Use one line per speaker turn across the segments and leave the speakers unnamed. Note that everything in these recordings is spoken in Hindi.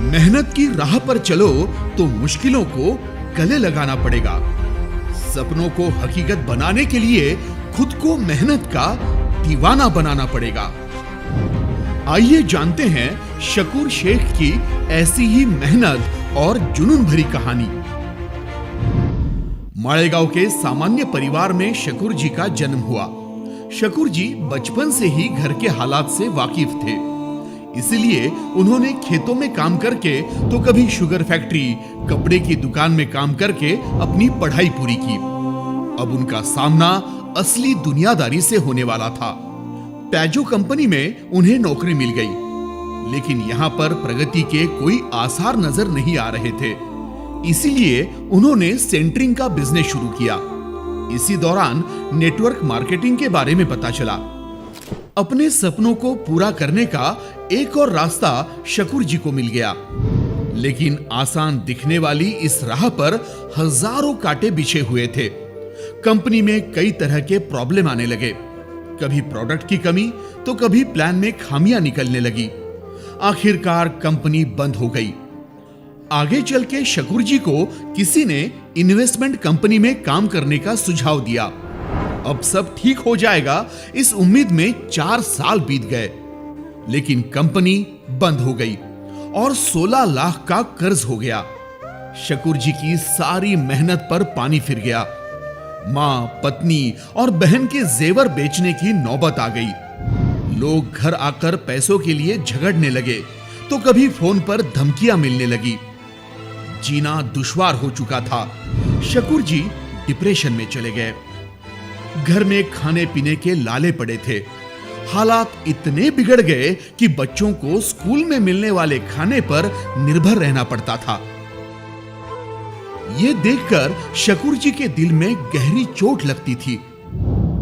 मेहनत की राह पर चलो तो मुश्किलों को गले लगाना पड़ेगा। सपनों को हकीकत बनाने के लिए खुद को मेहनत का दीवाना बनाना पड़ेगा। आइए जानते हैं शकूर शेख की ऐसी ही मेहनत और जुनून भरी कहानी। मालेगांव के सामान्य परिवार में शकूर जी का जन्म हुआ। शकूर जी बचपन से ही घर के हालात से वाकिफ थे, इसलिए उन्होंने खेतों में काम करके तो कभी शुगर फैक्ट्री, कपड़े की दुकान में काम करके अपनी पढ़ाई पूरी की। अब उनका सामना असली दुनियादारी से होने वाला था। पैजो कंपनी में उन्हें नौकरी मिल गई, लेकिन यहां पर प्रगति के कोई आसार नजर नहीं आ रहे थे। इसीलिए उन्होंने सेंटरिंग का बिजनेस शुरू किया। इसी दौरान नेटवर्क मार्केटिंग के बारे में पता चला। अपने सपनों को पूरा करने का एक और रास्ता शकूर जी को मिल गया, लेकिन आसान दिखने वाली इस राह पर हजारों कांटे बिछे हुए थे। कंपनी में कई तरह के प्रॉब्लम आने लगे, कभी प्रोडक्ट की कमी तो कभी प्लान में खामियां निकलने लगी। आखिरकार कंपनी बंद हो गई। आगे चल के शकूर जी को किसी ने इन्वेस्टमेंट कंपनी में काम करने का सुझाव दिया। अब सब ठीक हो जाएगा इस उम्मीद में 4 साल बीत गए, लेकिन कंपनी बंद हो गई और 16 लाख का कर्ज हो गया। शकूर जी की सारी मेहनत पर पानी फिर गया। मां, पत्नी और बहन के जेवर बेचने की नौबत आ गई। लोग घर आकर पैसों के लिए झगड़ने लगे तो कभी फोन पर धमकियां मिलने लगी। जीना दुश्वार हो चुका था। शकूर जी डिप्रेशन में चले गए। घर में खाने पीने के लाले पड़े थे। हालात इतने बिगड़ गए कि बच्चों को स्कूल में मिलने वाले खाने पर निर्भर रहना पड़ता था। यह देखकर शकूर जी के दिल में गहरी चोट लगती थी।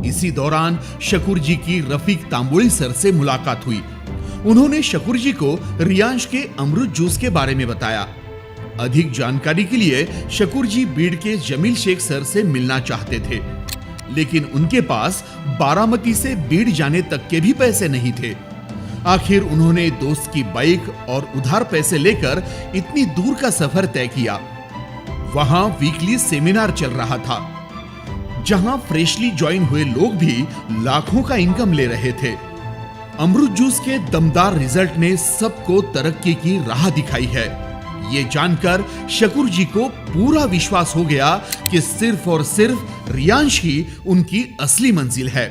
इसी दौरान शकूर जी की रफीक तांबुली सर से मुलाकात हुई। उन्होंने शकूर जी को रियांश के अमरूद जूस के बारे में बताया। अधिक जानकारी के लिए शकूर जी बीड़ के जमील शेख सर से मिलना चाहते थे, लेकिन उनके पास बारामती से बीड़ जाने तक के भी पैसे नहीं थे। आखिर उन्होंने दोस्त की बाइक और उधार पैसे लेकर इतनी दूर का सफर तय किया। वहां वीकली सेमिनार चल रहा था, जहां फ्रेशली ज्वाइन हुए लोग भी लाखों का इनकम ले रहे थे। अमरूद जूस के दमदार रिजल्ट ने सबको तरक्की की राह दिखाई है। ये जानकर शकूर जी को पूरा विश्वास हो गया कि सिर्फ और सिर्फ रियांश ही उनकी असली मंजिल है।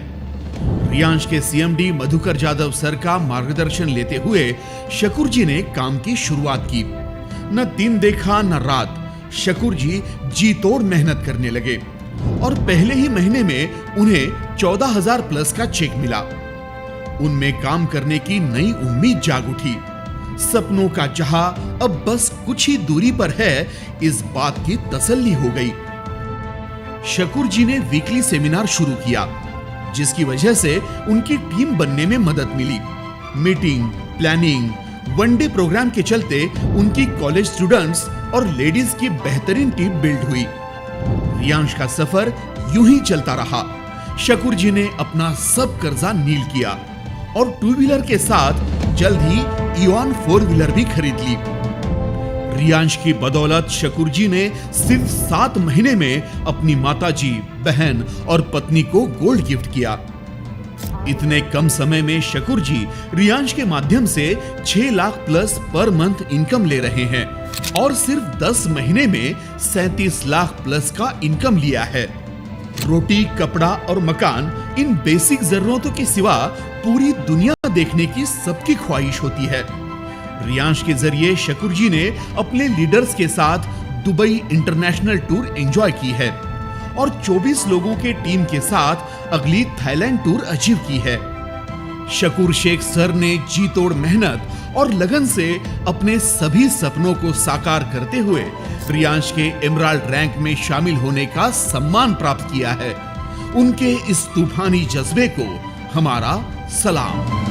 रियांश के सीएमडी मधुकर जाधव सर का मार्गदर्शन लेते हुए शकूर जी ने काम की शुरुआत की। न दिन देखा न रात शकूर जी तोड़ मेहनत करने लगे और पहले ही महीने में उन्हें 14,000 प्लस का चेक मिला। उनमें काम करने की नई उम्मीद जाग उठी। सपनों का जहां अब बस कुछ ही दूरी पर है, इस बात की तसल्ली हो गई। शकूर जी ने वीकली सेमिनार शुरू किया, जिसकी वजह से उनकी टीम बनने में मदद मिली। मीटिंग, प्लानिंग, वनडे प्रोग्राम के चलते उनकी कॉलेज स्टूडेंट्स और लेडीज की बेहतरीन टीम बिल्ड हुई। रियांश का सफर यूं ही चलता रहा। शकूर जी ने अपना सब कर्जा नील किया और 2 व्हीलर के साथ जल्द ही इओन 4 व्हीलर भी खरीद ली। रियांश की बदौलत शकूर जी ने सिर्फ 7 महीने में अपनी माताजी, बहन और पत्नी को गोल्ड गिफ्ट किया। इतने कम समय में शकूर जी रियांश के माध्यम से 6 lakh plus per month income ले रहे हैं और सिर्फ 10 महीने में 37 लाख प्लस का इनकम लिया है। रोटी, कपड़ा और मकान, इन बेसिक जरूरतों के सिवा पूरी दुनिया देखने की सबकी ख्वाहिश होती है। रियांश के जरिए शकूर जी ने अपने लीडर्स के साथ दुबई इंटरनेशनल टूर एंजॉय की है और 24 लोगों के टीम के साथ अगली थाईलैंड टूर अचीव की है। शकूर शेख सर ने जी तोड़ मेहनत और लगन से अपने सभी सपनों को साकार करते हुए रियांश के एमराल्ड रैंक में शामिल होने का सम्मान प्राप्त किया है। उनके इस तूफानी जज्बे को हमारा सलाम।